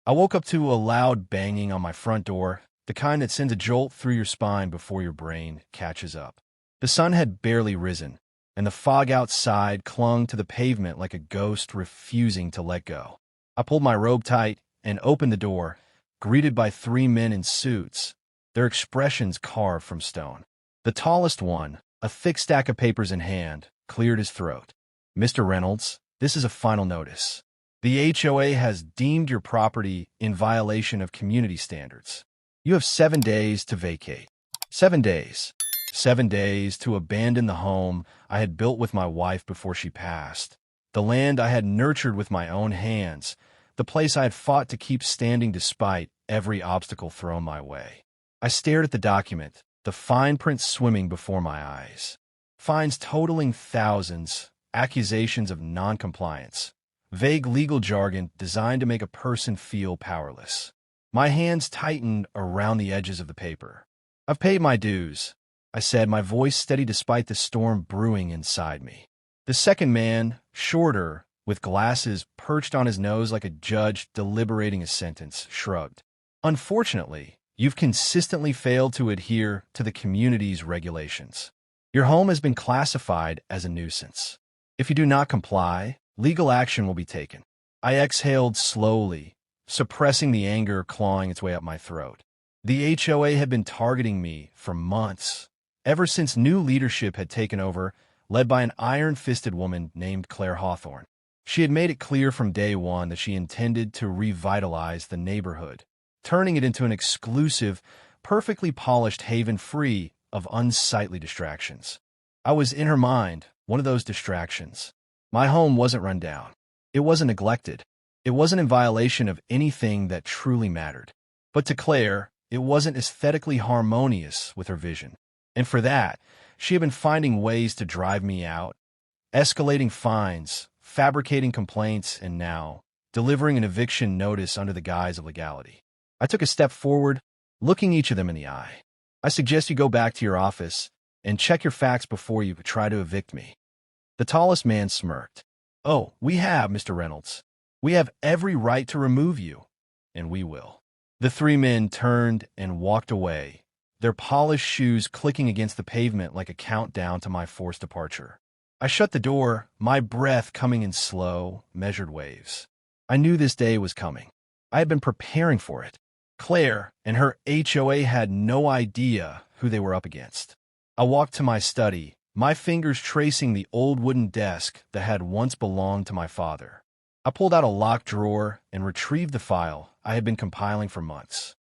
I woke up to a loud banging on my front door, the kind that sends a jolt through your spine before your brain catches up. The sun had barely risen, and the fog outside clung to the pavement like a ghost refusing to let go. I pulled my robe tight and opened the door, greeted by three men in suits, their expressions carved from stone. The tallest one, a thick stack of papers in hand, cleared his throat. "Mr. Reynolds, this is a final notice. The HOA has deemed your property in violation of community standards. You have 7 days to vacate. 7 days. 7 days to abandon the home I had built with my wife before she passed. The land I had nurtured with my own hands. The place I had fought to keep standing despite every obstacle thrown my way." I stared at the document, the fine print swimming before my eyes. Fines totaling thousands, accusations of noncompliance, vague legal jargon designed to make a person feel powerless. My hands tightened around the edges of the paper. "I've paid my dues," I said, my voice steady despite the storm brewing inside me. The second man, shorter, with glasses perched on his nose like a judge deliberating a sentence, shrugged. "Unfortunately, you've consistently failed to adhere to the community's regulations. Your home has been classified as a nuisance. If you do not comply, legal action will be taken." I exhaled slowly, suppressing the anger clawing its way up my throat. The HOA had been targeting me for months, ever since new leadership had taken over, led by an iron-fisted woman named Claire Hawthorne. She had made it clear from day one that she intended to revitalize the neighborhood, turning it into an exclusive, perfectly polished haven free of unsightly distractions. I was, in her mind, one of those distractions. My home wasn't run down. It wasn't neglected. It wasn't in violation of anything that truly mattered. But to Claire, it wasn't aesthetically harmonious with her vision. And for that, she had been finding ways to drive me out, escalating fines, fabricating complaints, and now delivering an eviction notice under the guise of legality. I took a step forward, looking each of them in the eye. "I suggest you go back to your office and check your facts before you try to evict me." The tallest man smirked. "Oh, we have, Mr. Reynolds. We have every right to remove you, and we will." The three men turned and walked away, their polished shoes clicking against the pavement like a countdown to my forced departure. I shut the door, my breath coming in slow, measured waves. I knew this day was coming. I had been preparing for it. Claire and her HOA had no idea who they were up against. I walked to my study, my fingers tracing the old wooden desk that had once belonged to my father. I pulled out a locked drawer and retrieved the file I had been compiling for months.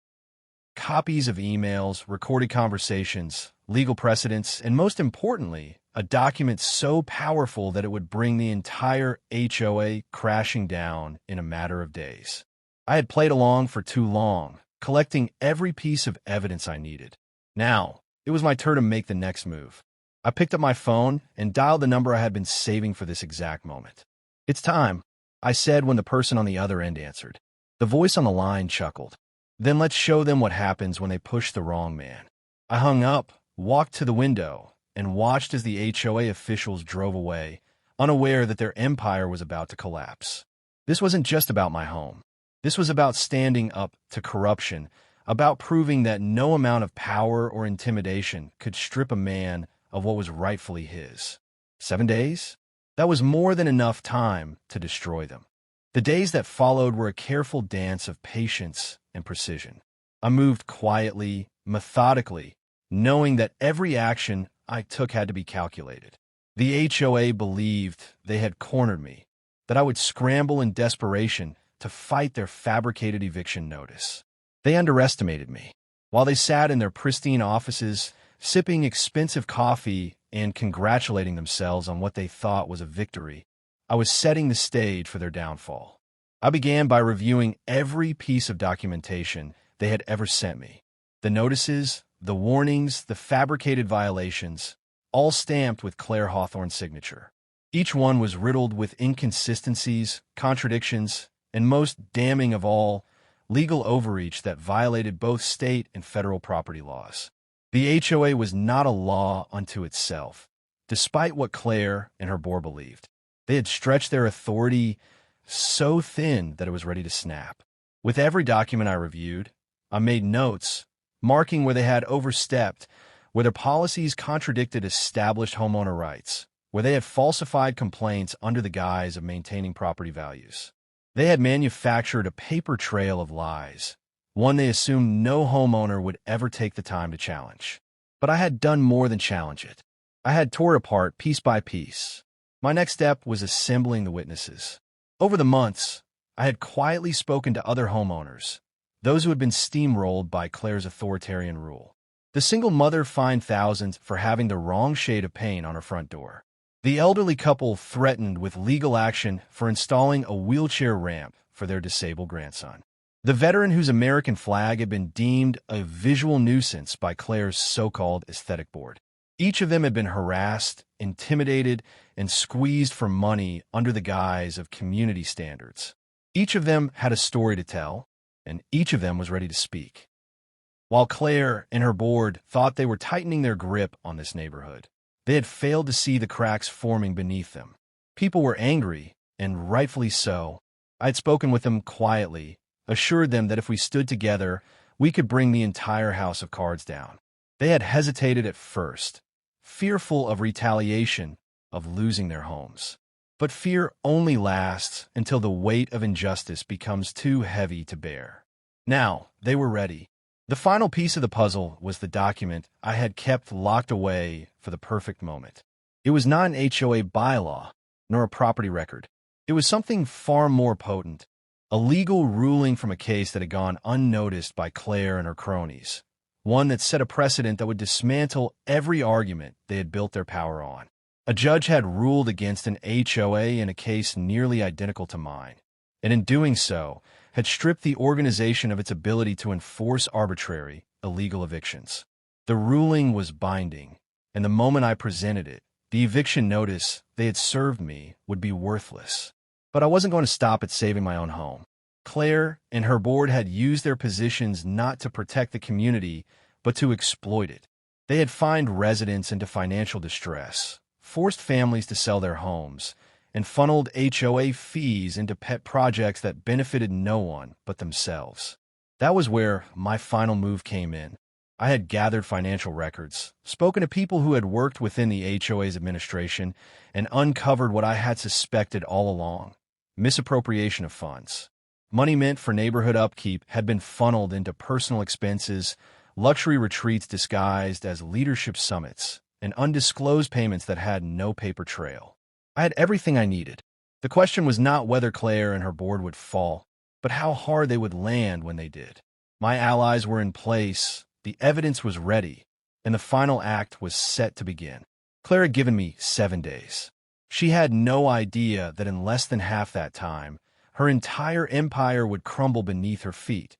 Copies of emails, recorded conversations, legal precedents, and most importantly, a document so powerful that it would bring the entire HOA crashing down in a matter of days. I had played along for too long, collecting every piece of evidence I needed. Now, it was my turn to make the next move. I picked up my phone and dialed the number I had been saving for this exact moment. "It's time," I said when the person on the other end answered. The voice on the line chuckled. "Then let's show them what happens when they push the wrong man." I hung up, walked to the window, and watched as the HOA officials drove away, unaware that their empire was about to collapse. This wasn't just about my home. This was about standing up to corruption, about proving that no amount of power or intimidation could strip a man of what was rightfully his. 7 days? That was more than enough time to destroy them. The days that followed were a careful dance of patience and precision. I moved quietly, methodically, knowing that every action I took had to be calculated. The HOA believed they had cornered me, that I would scramble in desperation to fight their fabricated eviction notice. They underestimated me. While they sat in their pristine offices, sipping expensive coffee and congratulating themselves on what they thought was a victory, I was setting the stage for their downfall. I began by reviewing every piece of documentation they had ever sent me. The notices, the warnings, the fabricated violations, all stamped with Claire Hawthorne's signature. Each one was riddled with inconsistencies, contradictions, and most damning of all, legal overreach that violated both state and federal property laws. The HOA was not a law unto itself, despite what Claire and her board believed. They had stretched their authority so thin that it was ready to snap. With every document I reviewed, I made notes, marking where they had overstepped, where their policies contradicted established homeowner rights, where they had falsified complaints under the guise of maintaining property values. They had manufactured a paper trail of lies, one they assumed no homeowner would ever take the time to challenge. But I had done more than challenge it. I had tore it apart piece by piece. My next step was assembling the witnesses. Over the months, I had quietly spoken to other homeowners, those who had been steamrolled by Claire's authoritarian rule. The single mother fined thousands for having the wrong shade of paint on her front door. The elderly couple threatened with legal action for installing a wheelchair ramp for their disabled grandson. The veteran whose American flag had been deemed a visual nuisance by Claire's so-called aesthetic board. Each of them had been harassed, intimidated, and squeezed for money under the guise of community standards. Each of them had a story to tell, and each of them was ready to speak. While Claire and her board thought they were tightening their grip on this neighborhood, they had failed to see the cracks forming beneath them. People were angry, and rightfully so. I had spoken with them quietly, assured them that if we stood together, we could bring the entire house of cards down. They had hesitated at first, fearful of retaliation, of losing their homes. But fear only lasts until the weight of injustice becomes too heavy to bear. Now, they were ready. The final piece of the puzzle was the document I had kept locked away for the perfect moment. It was not an HOA bylaw, nor a property record. It was something far more potent, a legal ruling from a case that had gone unnoticed by Claire and her cronies, one that set a precedent that would dismantle every argument they had built their power on. A judge had ruled against an HOA in a case nearly identical to mine, and in doing so, had stripped the organization of its ability to enforce arbitrary, illegal evictions. The ruling was binding, and the moment I presented it, the eviction notice they had served me would be worthless. But I wasn't going to stop at saving my own home. Claire and her board had used their positions not to protect the community, but to exploit it. They had fined residents into financial distress, forced families to sell their homes, and funneled HOA fees into pet projects that benefited no one but themselves. That was where my final move came in. I had gathered financial records, spoken to people who had worked within the HOA's administration, and uncovered what I had suspected all along: misappropriation of funds. Money meant for neighborhood upkeep had been funneled into personal expenses, luxury retreats disguised as leadership summits, and undisclosed payments that had no paper trail. I had everything I needed. The question was not whether Claire and her board would fall, but how hard they would land when they did. My allies were in place, the evidence was ready, and the final act was set to begin. Claire had given me 7 days. She had no idea that in less than half that time, her entire empire would crumble beneath her feet.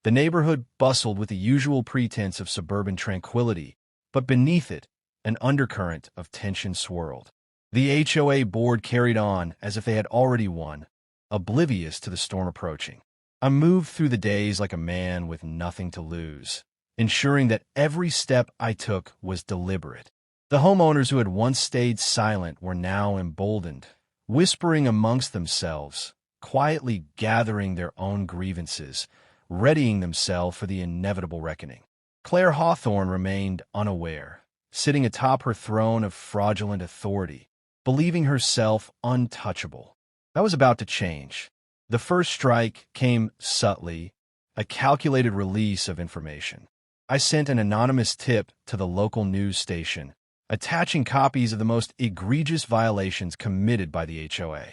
The neighborhood bustled with the usual pretense of suburban tranquility, but beneath it, an undercurrent of tension swirled. The HOA board carried on as if they had already won, oblivious to the storm approaching. I moved through the days like a man with nothing to lose, ensuring that every step I took was deliberate. The homeowners who had once stayed silent were now emboldened, whispering amongst themselves, quietly gathering their own grievances, readying themselves for the inevitable reckoning. Claire Hawthorne remained unaware, sitting atop her throne of fraudulent authority, believing herself untouchable. That was about to change. The first strike came subtly, a calculated release of information. I sent an anonymous tip to the local news station, attaching copies of the most egregious violations committed by the HOA.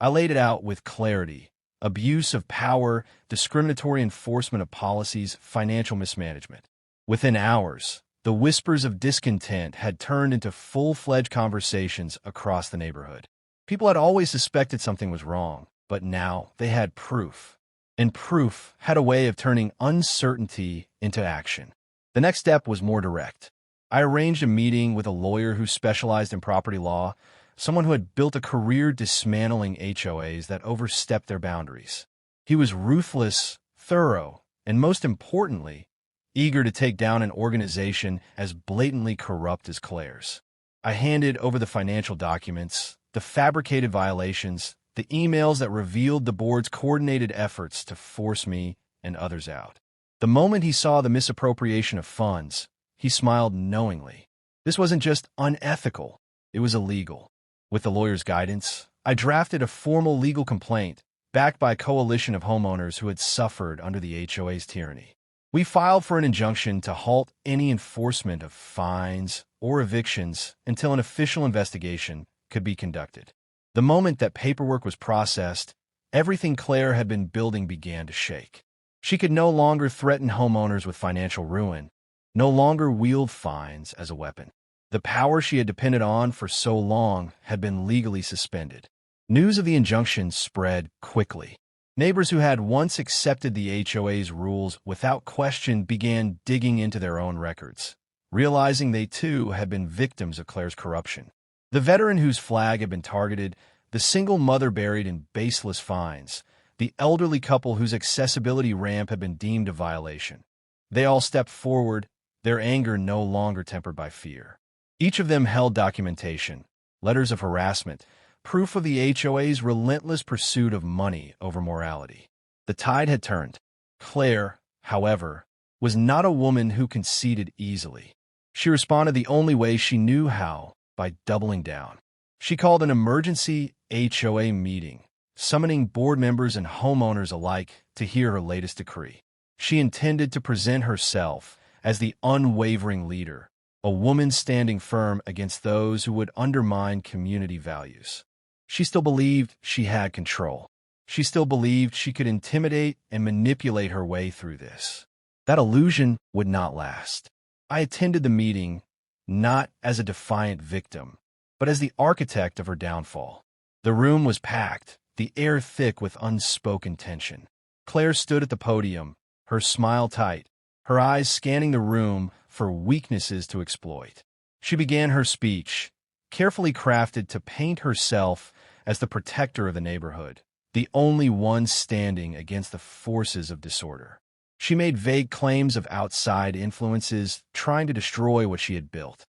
I laid it out with clarity: abuse of power, discriminatory enforcement of policies, financial mismanagement. Within hours, the whispers of discontent had turned into full-fledged conversations across the neighborhood. People had always suspected something was wrong, but now they had proof. And proof had a way of turning uncertainty into action. The next step was more direct. I arranged a meeting with a lawyer who specialized in property law, someone who had built a career dismantling HOAs that overstepped their boundaries. He was ruthless, thorough, and most importantly, eager to take down an organization as blatantly corrupt as Claire's. I handed over the financial documents, the fabricated violations, the emails that revealed the board's coordinated efforts to force me and others out. The moment he saw the misappropriation of funds, he smiled knowingly. This wasn't just unethical, it was illegal. With the lawyer's guidance, I drafted a formal legal complaint backed by a coalition of homeowners who had suffered under the HOA's tyranny. We filed for an injunction to halt any enforcement of fines or evictions until an official investigation could be conducted. The moment that paperwork was processed, everything Claire had been building began to shake. She could no longer threaten homeowners with financial ruin, no longer wield fines as a weapon. The power she had depended on for so long had been legally suspended. News of the injunction spread quickly. Neighbors who had once accepted the HOA's rules without question began digging into their own records, realizing they too had been victims of Claire's corruption. The veteran whose flag had been targeted, the single mother buried in baseless fines, the elderly couple whose accessibility ramp had been deemed a violation. They all stepped forward, their anger no longer tempered by fear. Each of them held documentation, letters of harassment, proof of the HOA's relentless pursuit of money over morality. The tide had turned. Claire, however, was not a woman who conceded easily. She responded the only way she knew how, by doubling down. She called an emergency HOA meeting, summoning board members and homeowners alike to hear her latest decree. She intended to present herself as the unwavering leader, a woman standing firm against those who would undermine community values. She still believed she had control. She still believed she could intimidate and manipulate her way through this. That illusion would not last. I attended the meeting not as a defiant victim, but as the architect of her downfall. The room was packed, the air thick with unspoken tension. Claire stood at the podium, her smile tight, her eyes scanning the room for weaknesses to exploit. She began her speech, carefully crafted to paint herself as the protector of the neighborhood, the only one standing against the forces of disorder. She made vague claims of outside influences trying to destroy what she had built.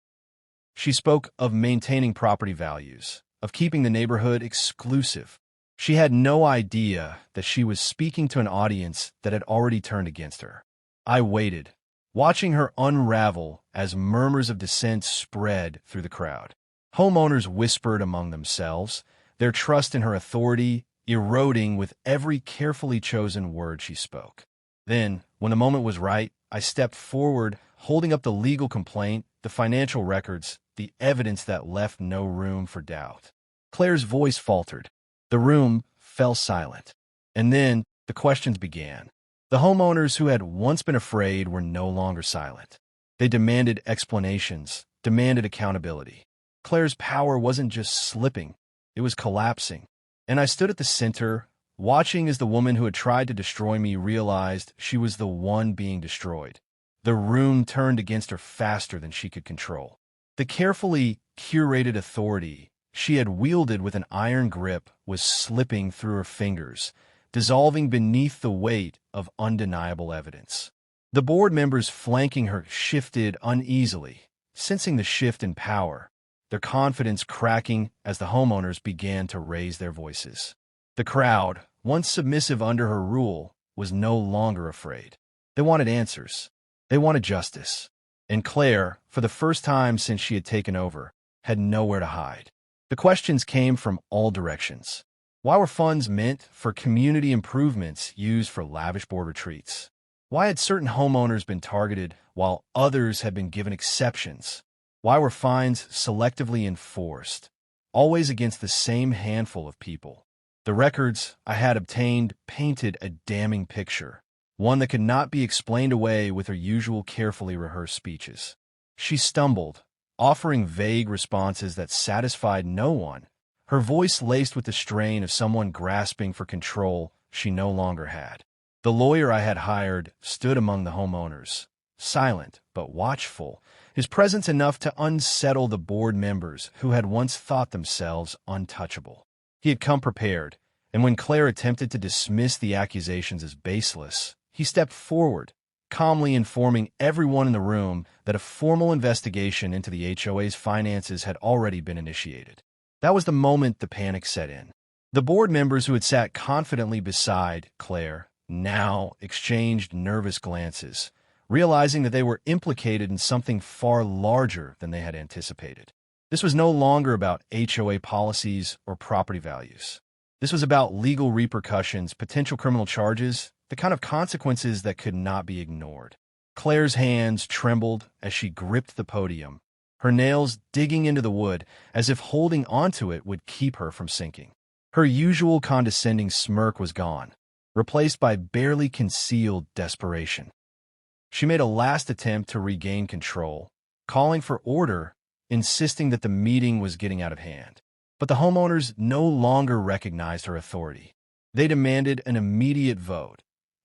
She spoke of maintaining property values, of keeping the neighborhood exclusive. She had no idea that she was speaking to an audience that had already turned against her. I waited, watching her unravel as murmurs of dissent spread through the crowd. Homeowners whispered among themselves, their trust in her authority eroding with every carefully chosen word she spoke. Then, when the moment was right, I stepped forward, holding up the legal complaint, the financial records, the evidence that left no room for doubt. Claire's voice faltered. The room fell silent. And then the questions began. The homeowners who had once been afraid were no longer silent. They demanded explanations, demanded accountability. Claire's power wasn't just slipping, it was collapsing. And I stood at the center, watching as the woman who had tried to destroy me realized she was the one being destroyed. The room turned against her faster than she could control. The carefully curated authority she had wielded with an iron grip was slipping through her fingers, dissolving beneath the weight of undeniable evidence. The board members flanking her shifted uneasily, sensing the shift in power, their confidence cracking as the homeowners began to raise their voices. The crowd, once submissive under her rule, was no longer afraid. They wanted answers. They wanted justice. And Claire, for the first time since she had taken over, had nowhere to hide. The questions came from all directions. Why were funds meant for community improvements used for lavish board retreats? Why had certain homeowners been targeted while others had been given exceptions? Why were fines selectively enforced, always against the same handful of people? The records I had obtained painted a damning picture, one that could not be explained away with her usual carefully rehearsed speeches. She stumbled, offering vague responses that satisfied no one, her voice laced with the strain of someone grasping for control she no longer had. The lawyer I had hired stood among the homeowners, silent but watchful, his presence enough to unsettle the board members who had once thought themselves untouchable. He had come prepared, and when Claire attempted to dismiss the accusations as baseless, he stepped forward, calmly informing everyone in the room that a formal investigation into the HOA's finances had already been initiated. That was the moment the panic set in. The board members who had sat confidently beside Claire now exchanged nervous glances, realizing that they were implicated in something far larger than they had anticipated. This was no longer about HOA policies or property values. This was about legal repercussions, potential criminal charges, the kind of consequences that could not be ignored. Claire's hands trembled as she gripped the podium, her nails digging into the wood as if holding onto it would keep her from sinking. Her usual condescending smirk was gone, replaced by barely concealed desperation. She made a last attempt to regain control, calling for order, insisting that the meeting was getting out of hand. But the homeowners no longer recognized her authority. They demanded an immediate vote,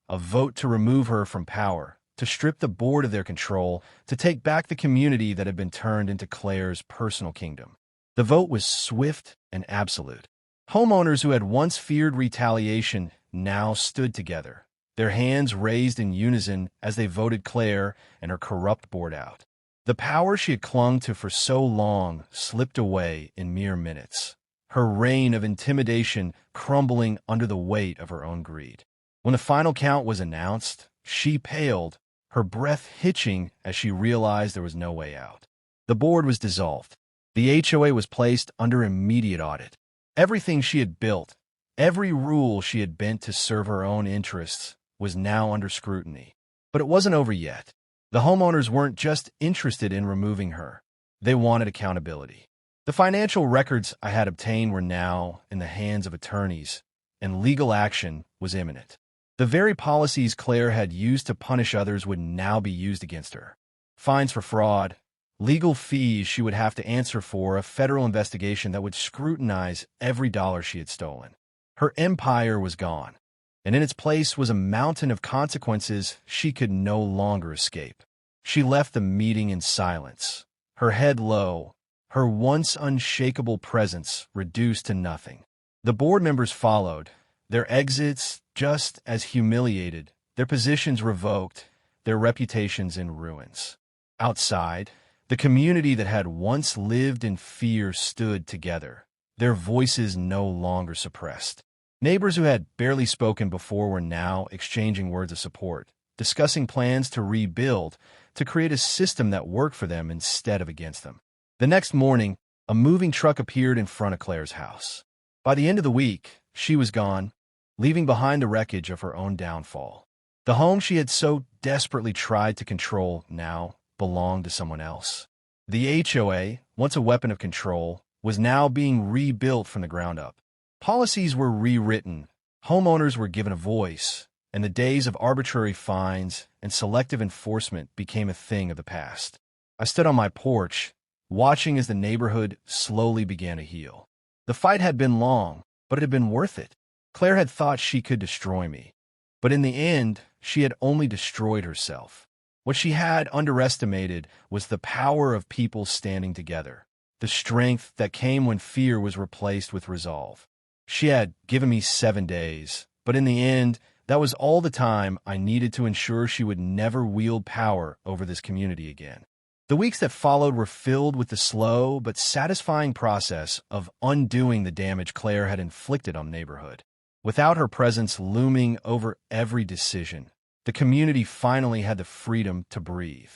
a vote to remove her from power, to strip the board of their control, to take back the community that had been turned into Claire's personal kingdom. The vote was swift and absolute. Homeowners who had once feared retaliation now stood together, their hands raised in unison as they voted Claire and her corrupt board out. The power she had clung to for so long slipped away in mere minutes, her reign of intimidation crumbling under the weight of her own greed. When the final count was announced, she paled, her breath hitching as she realized there was no way out. The board was dissolved. The HOA was placed under immediate audit. Everything she had built, every rule she had bent to serve her own interests, was now under scrutiny. But it wasn't over yet. The homeowners weren't just interested in removing her. They wanted accountability. The financial records I had obtained were now in the hands of attorneys, and legal action was imminent. The very policies Claire had used to punish others would now be used against her. Fines for fraud, legal fees she would have to answer for, a federal investigation that would scrutinize every dollar she had stolen. Her empire was gone, and in its place was a mountain of consequences she could no longer escape. She left the meeting in silence, her head low, her once unshakable presence reduced to nothing. The board members followed, their exits just as humiliated, their positions revoked, their reputations in ruins. Outside, the community that had once lived in fear stood together, their voices no longer suppressed. Neighbors who had barely spoken before were now exchanging words of support, discussing plans to rebuild, to create a system that worked for them instead of against them. The next morning, a moving truck appeared in front of Claire's house. By the end of the week, she was gone, leaving behind the wreckage of her own downfall. The home she had so desperately tried to control now belonged to someone else. The HOA, once a weapon of control, was now being rebuilt from the ground up. Policies were rewritten, homeowners were given a voice, and the days of arbitrary fines and selective enforcement became a thing of the past. I stood on my porch, watching as the neighborhood slowly began to heal. The fight had been long, but it had been worth it. Claire had thought she could destroy me, but in the end, she had only destroyed herself. What she had underestimated was the power of people standing together, the strength that came when fear was replaced with resolve. She had given me 7 days, but in the end, that was all the time I needed to ensure she would never wield power over this community again. The weeks that followed were filled with the slow but satisfying process of undoing the damage Claire had inflicted on the neighborhood. Without her presence looming over every decision, the community finally had the freedom to breathe.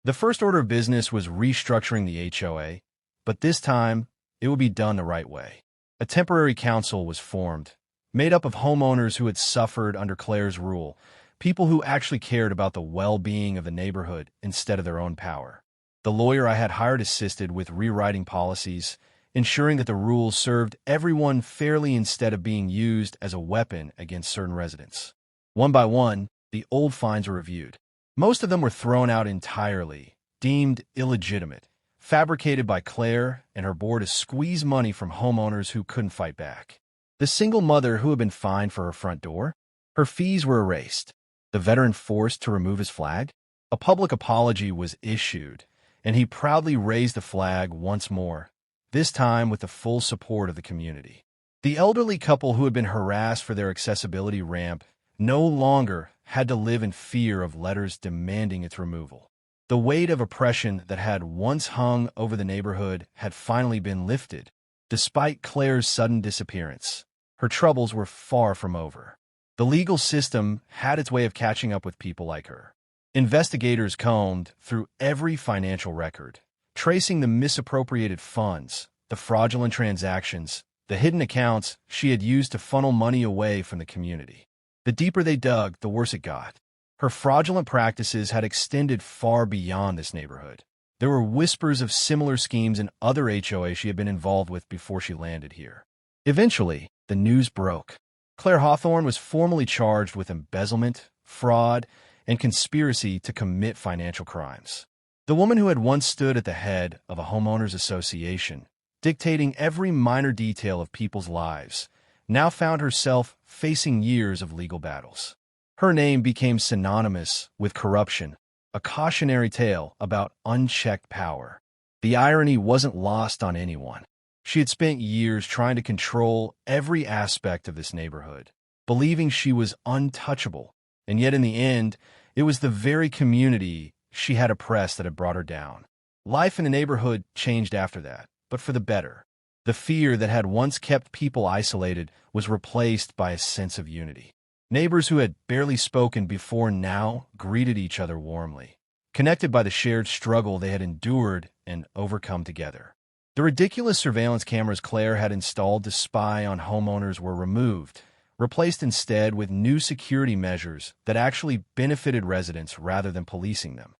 The first order of business was restructuring the HOA, but this time it would be done the right way. A temporary council was formed, made up of homeowners who had suffered under Claire's rule, people who actually cared about the well-being of the neighborhood instead of their own power. The lawyer I had hired assisted with rewriting policies, ensuring that the rules served everyone fairly instead of being used as a weapon against certain residents. One by one, the old fines were reviewed. Most of them were thrown out entirely, deemed illegitimate, fabricated by Claire and her board to squeeze money from homeowners who couldn't fight back. The single mother who had been fined for her front door, her fees were erased. The veteran forced to remove his flag. A public apology was issued, and he proudly raised the flag once more, this time with the full support of the community. The elderly couple who had been harassed for their accessibility ramp no longer had to live in fear of letters demanding its removal. The weight of oppression that had once hung over the neighborhood had finally been lifted, despite Claire's sudden disappearance. her troubles were far from over. The legal system had its way of catching up with people like her. Investigators combed through every financial record, tracing the misappropriated funds, the fraudulent transactions, the hidden accounts she had used to funnel money away from the community. The deeper they dug, the worse it got. Her fraudulent practices had extended far beyond this neighborhood. There were whispers of similar schemes in other HOAs she had been involved with before she landed here. Eventually, the news broke. Claire Hawthorne was formally charged with embezzlement, fraud, and conspiracy to commit financial crimes. The woman who had once stood at the head of a homeowners association, dictating every minor detail of people's lives, now found herself facing years of legal battles. Her name became synonymous with corruption, a cautionary tale about unchecked power. The irony wasn't lost on anyone. She had spent years trying to control every aspect of this neighborhood, believing she was untouchable, and yet in the end, it was the very community she had oppressed that had brought her down. Life in the neighborhood changed after that, but for the better. The fear that had once kept people isolated was replaced by a sense of unity. Neighbors who had barely spoken before now greeted each other warmly, connected by the shared struggle they had endured and overcome together. The ridiculous surveillance cameras Claire had installed to spy on homeowners were removed, replaced instead with new security measures that actually benefited residents rather than policing them.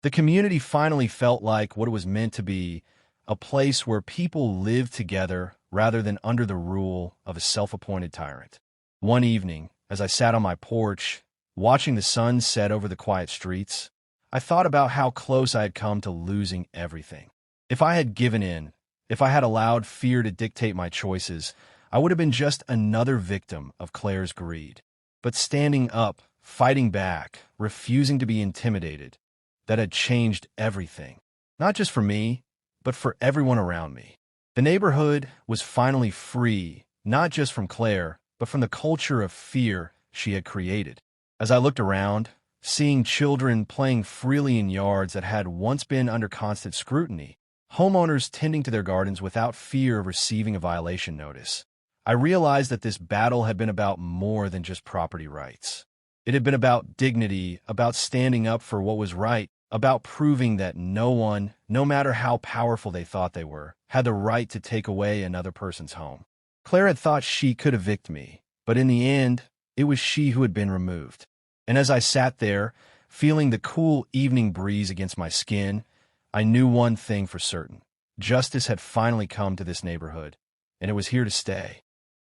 The community finally felt like what it was meant to be, a place where people lived together rather than under the rule of a self-appointed tyrant. One evening, as I sat on my porch, watching the sun set over the quiet streets, I thought about how close I had come to losing everything. If I had given in, if I had allowed fear to dictate my choices, I would have been just another victim of Claire's greed. But standing up, fighting back, refusing to be intimidated, that had changed everything. Not just for me, but for everyone around me. The neighborhood was finally free, not just from Claire, but from the culture of fear she had created. As I looked around, seeing children playing freely in yards that had once been under constant scrutiny, homeowners tending to their gardens without fear of receiving a violation notice, I realized that this battle had been about more than just property rights. It had been about dignity, about standing up for what was right, about proving that no one, no matter how powerful they thought they were, had the right to take away another person's home. Claire had thought she could evict me, but in the end, it was she who had been removed. And as I sat there, feeling the cool evening breeze against my skin, I knew one thing for certain. Justice had finally come to this neighborhood, and it was here to stay.